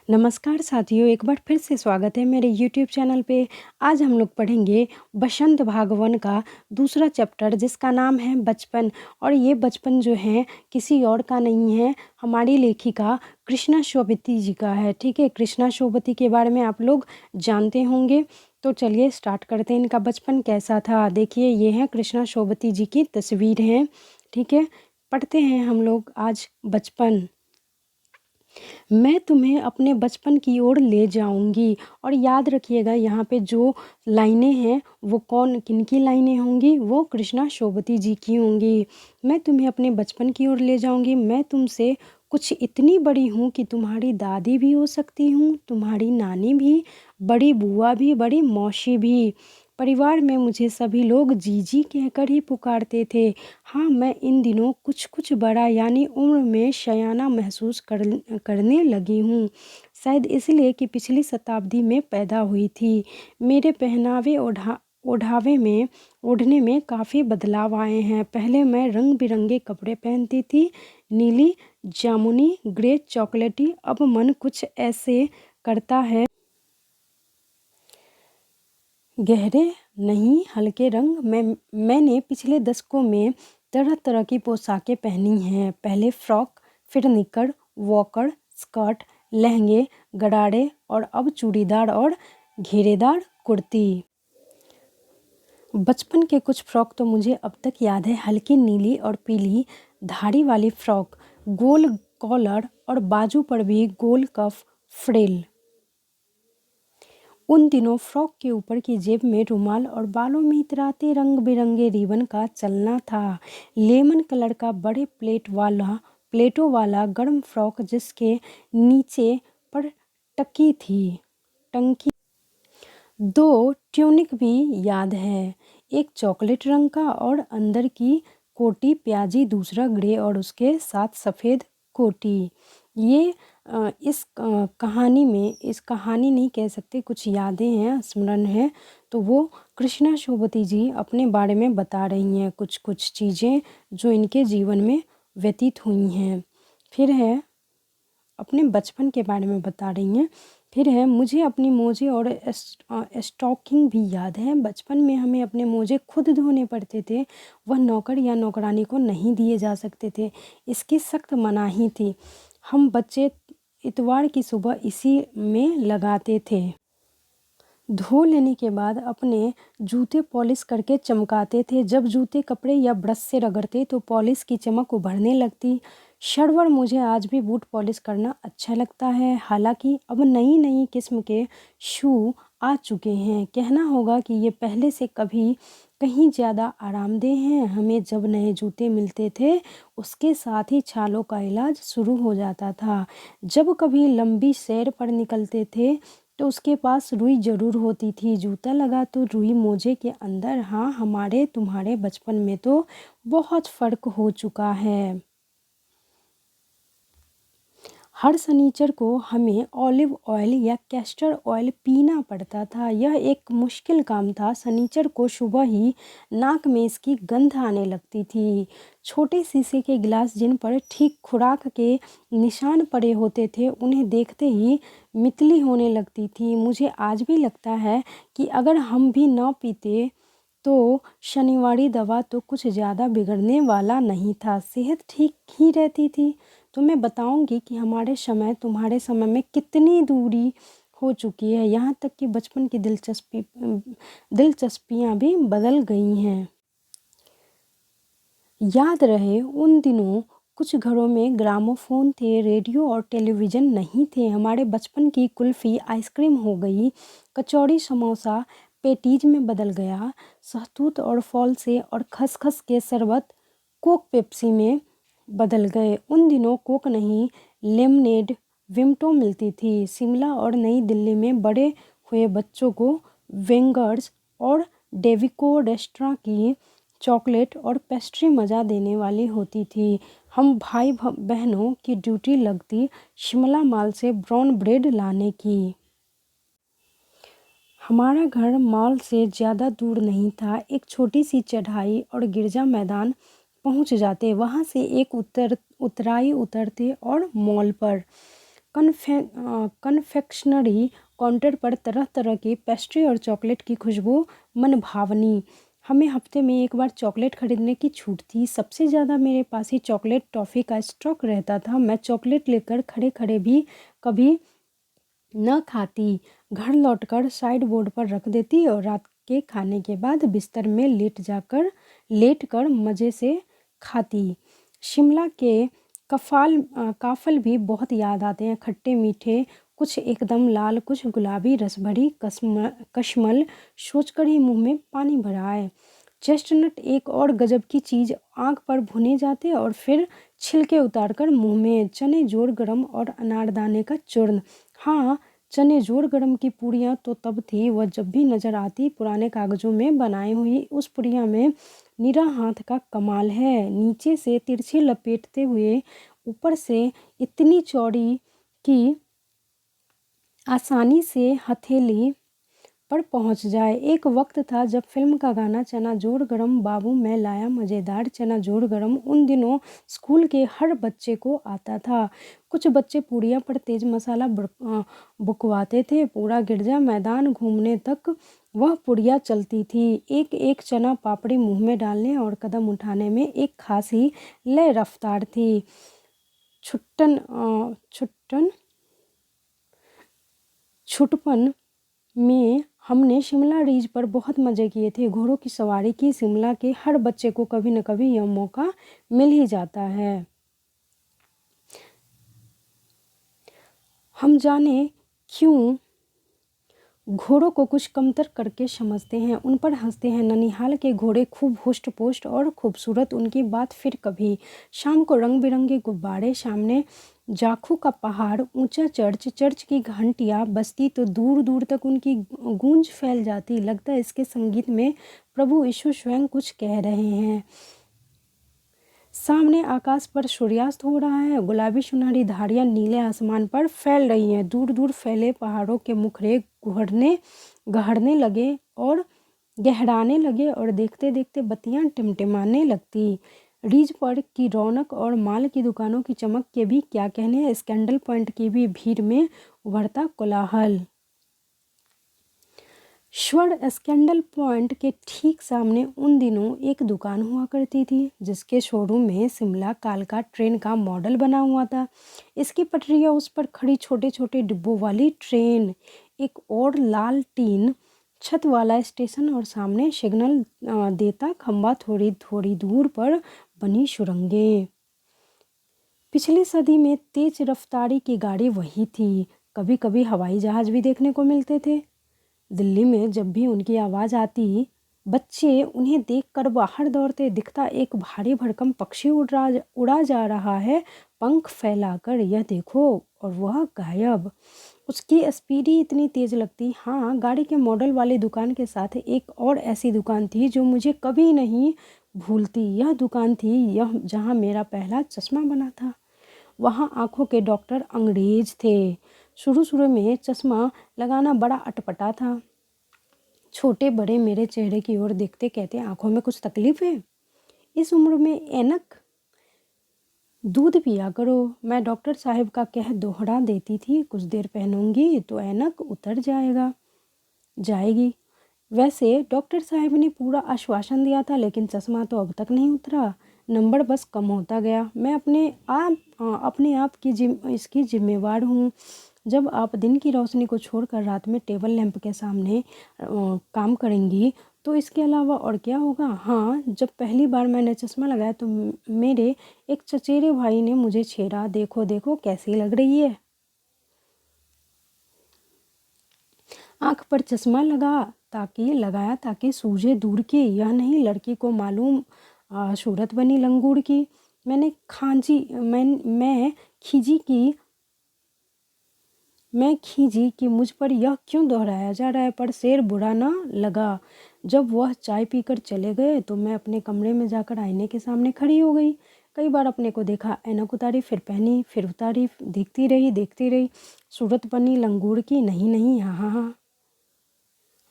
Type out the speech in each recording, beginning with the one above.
नमस्कार साथियों, एक बार फिर से स्वागत है मेरे यूट्यूब चैनल पे। आज हम लोग पढ़ेंगे बसंत भागवन का दूसरा चैप्टर जिसका नाम है बचपन। और ये बचपन जो है किसी और का नहीं है, हमारी लेखिका कृष्णा शोभती जी का है। ठीक है, कृष्णा शोभती के बारे में आप लोग जानते होंगे। तो चलिए स्टार्ट करते हैं। इनका बचपन कैसा था, देखिए ये है कृष्णा शोभती जी की तस्वीर है। ठीक है, पढ़ते हैं हम लोग आज बचपन। मैं तुम्हें अपने बचपन की ओर ले जाऊंगी। और याद रखिएगा यहाँ पे जो लाइनें हैं वो कौन किनकी लाइनें होंगी, वो कृष्णा शोभती जी की होंगी। मैं तुम्हें अपने बचपन की ओर ले जाऊंगी। मैं तुमसे कुछ इतनी बड़ी हूँ कि तुम्हारी दादी भी हो सकती हूँ, तुम्हारी नानी भी, बड़ी बुआ भी, बड़ी मौसी भी। परिवार में मुझे सभी लोग जीजी कहकर ही पुकारते थे। हाँ, मैं इन दिनों कुछ कुछ बड़ा यानी उम्र में सयाना महसूस करने लगी हूँ। शायद इसलिए कि पिछली शताब्दी में पैदा हुई थी। मेरे पहनावे ओढ़ने में काफ़ी बदलाव आए हैं। पहले मैं रंग बिरंगे कपड़े पहनती थी, नीली, जामुनी, ग्रे, चॉकलेटी। अब मन कुछ ऐसे करता है, गहरे नहीं हल्के रंग। मैंने पिछले दशकों में तरह तरह की पोशाकें पहनी हैं। पहले फ्रॉक, फिर निकर, वॉकर, स्कर्ट, लहंगे, गरारे और अब चूड़ीदार और घेरेदार कुर्ती। बचपन के कुछ फ्रॉक तो मुझे अब तक याद है। हल्की नीली और पीली धारी वाली फ्रॉक, गोल कॉलर और बाजू पर भी गोल कफ फ्रिल। उन दिनों फ्रॉक के ऊपर की जेब में रुमाल और बालों में इतराते रंग बिरंगे रिबन का चलना था। लेमन कलर का बड़े प्लेटों वाला गर्म फ्रॉक जिसके नीचे पर टकी थी टंकी। दो ट्यूनिक भी याद है, एक चॉकलेट रंग का और अंदर की कोटी प्याजी, दूसरा ग्रे और उसके साथ सफ़ेद कोटी। ये इस कहानी नहीं कह सकते, कुछ यादें हैं, स्मरण है। तो वो कृष्णा शोभती जी अपने बारे में बता रही हैं कुछ कुछ चीज़ें जो इनके जीवन में व्यतीत हुई हैं। फिर है अपने बचपन के बारे में बता रही हैं। फिर है मुझे अपनी मोजे और स्टॉकिंग भी याद है। बचपन में हमें अपने मोजे खुद धोने पड़ते थे, वह नौकर या नौकरानी को नहीं दिए जा सकते थे, इसकी सख्त मनाही थी। हम बच्चे इतवार की सुबह इसी में लगाते थे। धो लेने के बाद अपने जूते पॉलिश करके चमकाते थे। जब जूते कपड़े या ब्रश से रगड़ते तो पॉलिश की चमक उभरने लगती। शर्वर मुझे आज भी बूट पॉलिश करना अच्छा लगता है। हालांकि अब नई नई किस्म के शू आ चुके हैं। कहना होगा कि ये पहले से कहीं ज़्यादा आरामदेह हैं। हमें जब नए जूते मिलते थे उसके साथ ही छालों का इलाज शुरू हो जाता था। जब कभी लंबी सैर पर निकलते थे तो उसके पास रुई ज़रूर होती थी। जूता लगा तो रुई मोजे के अंदर। हाँ, हमारे तुम्हारे बचपन में तो बहुत फ़र्क हो चुका है। हर शनिचर को हमें ऑलिव ऑयल या कैस्टर ऑयल पीना पड़ता था। यह एक मुश्किल काम था। शनिचर को सुबह ही नाक में इसकी गंध आने लगती थी। छोटे शीशे के गिलास जिन पर ठीक खुराक के निशान पड़े होते थे, उन्हें देखते ही मितली होने लगती थी। मुझे आज भी लगता है कि अगर हम भी न पीते तो शनिवारी दवा तो कुछ ज़्यादा बिगड़ने वाला नहीं था, सेहत ठीक ही रहती थी। तो मैं बताऊंगी कि हमारे समय तुम्हारे समय में कितनी दूरी हो चुकी है। यहाँ तक कि बचपन की दिलचस्पियाँ भी बदल गई हैं। याद रहे उन दिनों कुछ घरों में ग्रामोफोन थे, रेडियो और टेलीविज़न नहीं थे। हमारे बचपन की कुल्फ़ी आइसक्रीम हो गई, कचौड़ी समोसा पेटीज में बदल गया, शहतूत और फल से और खसखस के शरबत कोक पेप्सी में बदल गए। उन दिनों कोक नहीं, लेमनेड, विम्टो मिलती थी। शिमला और नई दिल्ली में बड़े हुए बच्चों को वेंगर्स और डेविको रेस्टोरें की चॉकलेट और पेस्ट्री मज़ा देने वाली होती थी। हम भाई बहनों की ड्यूटी लगती शिमला मॉल से ब्राउन ब्रेड लाने की। हमारा घर मॉल से ज़्यादा दूर नहीं था। एक छोटी सी चढ़ाई और गिरजा मैदान पहुंच जाते। वहां से एक उतराई उतरते और मॉल पर कन्फेक्शनरी काउंटर पर तरह तरह की पेस्ट्री और चॉकलेट की खुशबू मन भावनी। हमें हफ्ते में एक बार चॉकलेट खरीदने की छूट थी। सबसे ज़्यादा मेरे पास ही चॉकलेट टॉफ़ी का स्टॉक रहता था। मैं चॉकलेट लेकर खड़े खड़े भी कभी न खाती, घर लौटकर साइड बोर्ड पर रख देती और रात के खाने के बाद बिस्तर में लेट कर मज़े से खाती। शिमला के काफ़ल भी बहुत याद आते हैं, खट्टे मीठे, कुछ एकदम लाल, कुछ गुलाबी, रस भरी कशमल सोचकर ही मुंह में पानी भर आए। चेस्टनट एक और गजब की चीज़, आग पर भुने जाते और फिर छिलके उतारकर मुंह में। चने जोर गरम और अनारदाने का चूर्ण। हाँ, चने जोर गरम की पूड़ियाँ तो तब थी, वह जब भी नज़र आती पुराने कागज़ों में बनाई हुई उस पुड़िया में निरा हाथ का कमाल है। नीचे से तिरछी लपेटते हुए, ऊपर से इतनी चौड़ी कि आसानी से हथेली पर पहुंच जाए। एक वक्त था जब फिल्म का गाना चना जोर गरम बाबू मैं लाया मज़ेदार चना जोर गरम उन दिनों स्कूल के हर बच्चे को आता था। कुछ बच्चे पूड़ियाँ पर तेज मसाला बुकवाते थे। पूरा गिरजा मैदान घूमने तक वह पुड़िया चलती थी। एक एक चना पापड़ी मुंह में डालने और कदम उठाने में एक खास ही लय रफ्तार थी। छुटपन में हमने शिमला रिज पर बहुत मज़े किए थे। घोड़ों की सवारी की। शिमला के हर बच्चे को कभी न कभी यह मौका मिल ही जाता है। हम जाने क्यों घोड़ों को कुछ कमतर करके समझते हैं, उन पर हंसते हैं। ननिहाल के घोड़े खूब हुष्ट पुष्ट और खूबसूरत, उनकी बात फिर कभी। शाम को रंग बिरंगे गुब्बारे, सामने जाखू का पहाड़, ऊंचा चर्च की घंटियाँ बजती तो दूर दूर तक उनकी गूंज फैल जाती। लगता है इसके संगीत में प्रभु यीशु स्वयं कुछ कह रहे हैं। सामने आकाश पर सूर्यास्त हो रहा है। गुलाबी सुनहरी धारियां नीले आसमान पर फैल रही हैं। दूर दूर फैले पहाड़ों के मुखरे गहरने लगे और गहराने लगे और देखते देखते बत्तियां टिमटिमाने लगती। रिज पर की रौनक और माल की दुकानों की चमक के भी क्या कहने। स्कैंडल पॉइंट की भी भीड़ में उभरता कोलाहल। स्वर्ण स्कैंडल पॉइंट के ठीक सामने उन दिनों एक दुकान हुआ करती थी जिसके शोरूम में शिमला कालका ट्रेन का मॉडल बना हुआ था। इसकी पटरियाँ, उस पर खड़ी छोटे छोटे डिब्बों वाली ट्रेन, एक और लाल टीन छत वाला स्टेशन और सामने सिग्नल देता खंबा, थोड़ी थोड़ी दूर पर बनी सुरंगें। पिछली सदी में तेज रफ्तारी की गाड़ी वही थी। कभी कभी हवाई जहाज भी देखने को मिलते थे। दिल्ली में जब भी उनकी आवाज़ आती, बच्चे उन्हें देखकर बाहर दौड़ते। दिखता एक भारी भरकम पक्षी उड़ा जा रहा है पंख फैलाकर, यह देखो, और वह गायब। उसकी स्पीड ही इतनी तेज़ लगती। हाँ, गाड़ी के मॉडल वाली दुकान के साथ एक और ऐसी दुकान थी जो मुझे कभी नहीं भूलती। यह दुकान थी यह जहाँ मेरा पहला चश्मा बना था। वहाँ आँखों के डॉक्टर अंग्रेज थे। शुरू में चश्मा लगाना बड़ा अटपटा था। छोटे बड़े मेरे चेहरे की ओर देखते कहते, आँखों में कुछ तकलीफ है? इस उम्र में ऐनक? दूध पिया करो। मैं डॉक्टर साहब का कह दोहरा देती थी। कुछ देर पहनूंगी तो ऐनक उतर जाएगी। वैसे डॉक्टर साहब ने पूरा आश्वासन दिया था, लेकिन चश्मा तो अब तक नहीं उतरा। नंबर बस कम होता गया। मैं अपने आप की इसकी जिम्मेवार हूँ। जब आप दिन की रोशनी को छोड़कर रात में टेबल लैंप के सामने काम करेंगी तो इसके अलावा और क्या होगा। हाँ, जब पहली बार मैंने चश्मा लगाया तो मेरे एक चचेरे भाई ने मुझे छेड़ा, देखो देखो कैसी लग रही है। आँख पर चश्मा लगाया ताकि सूझे दूर की, यह नहीं लड़की को मालूम सूरत बनी लंगूर की। मैं खींची कि मुझ पर यह क्यों दोहराया जा रहा है, पर शेर बुरा ना लगा। जब वह चाय पीकर चले गए तो मैं अपने कमरे में जाकर आईने के सामने खड़ी हो गई। कई बार अपने को देखा, ऐनक उतारी, फिर पहनी, फिर उतारी, देखती रही। सूरत बनी लंगूर की, नहीं, हाँ।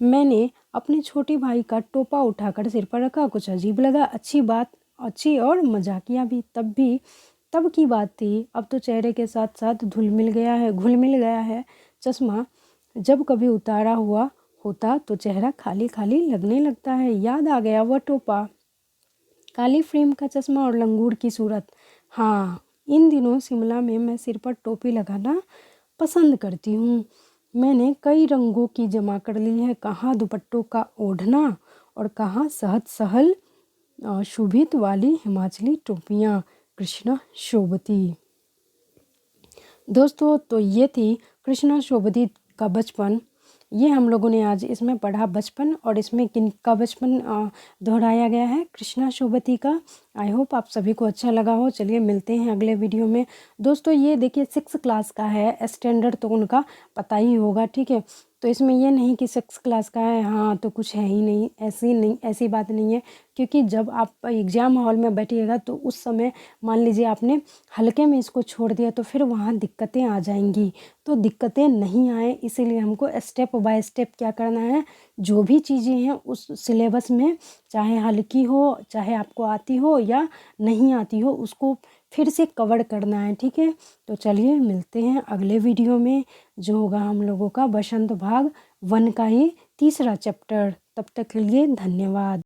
मैंने अपने छोटे भाई का टोपा उठाकर सिर पर रखा। कुछ अजीब लगा, अच्छी और मजाकिया भी। तब भी तब की बात थी, अब तो चेहरे के साथ साथ घुल मिल गया है चश्मा। जब कभी उतारा हुआ होता तो चेहरा खाली खाली लगने लगता है। याद आ गया वह टोपा, काली फ्रेम का चश्मा और लंगूर की सूरत। हाँ, इन दिनों शिमला में मैं सिर पर टोपी लगाना पसंद करती हूँ। मैंने कई रंगों की जमा कर ली है, कहाँ दुपट्टों का ओढ़ना और कहाँ सहज सहल शोभित वाली हिमाचली टोपियाँ। कृष्णा शोभती। दोस्तों, तो ये थी कृष्णा शोभती का बचपन। ये हम लोगों ने आज इसमें पढ़ा बचपन, और इसमें किन का बचपन दोहराया गया है, कृष्णा शोभती का। आई होप आप सभी को अच्छा लगा हो। चलिए मिलते हैं अगले वीडियो में। दोस्तों ये देखिए 6 क्लास का है, स्टैंडर्ड तो उनका पता ही होगा, ठीक है। तो इसमें ये नहीं कि 6 क्लास का है हाँ तो कुछ है ही नहीं, ऐसी बात नहीं है। क्योंकि जब आप एग्ज़ाम हॉल में बैठिएगा तो उस समय मान लीजिए आपने हल्के में इसको छोड़ दिया तो फिर वहाँ दिक्कतें आ जाएंगी। तो दिक्कतें नहीं आए इसीलिए हमको स्टेप बाय स्टेप क्या करना है, जो भी चीज़ें हैं उस सिलेबस में, चाहे हल्की हो चाहे आपको आती हो या नहीं आती हो, उसको फिर से कवर करना है, ठीक है। तो चलिए मिलते हैं अगले वीडियो में, जो होगा हम लोगों का बसंत भाग 1 का ही तीसरा चैप्टर। तब तक के लिए धन्यवाद।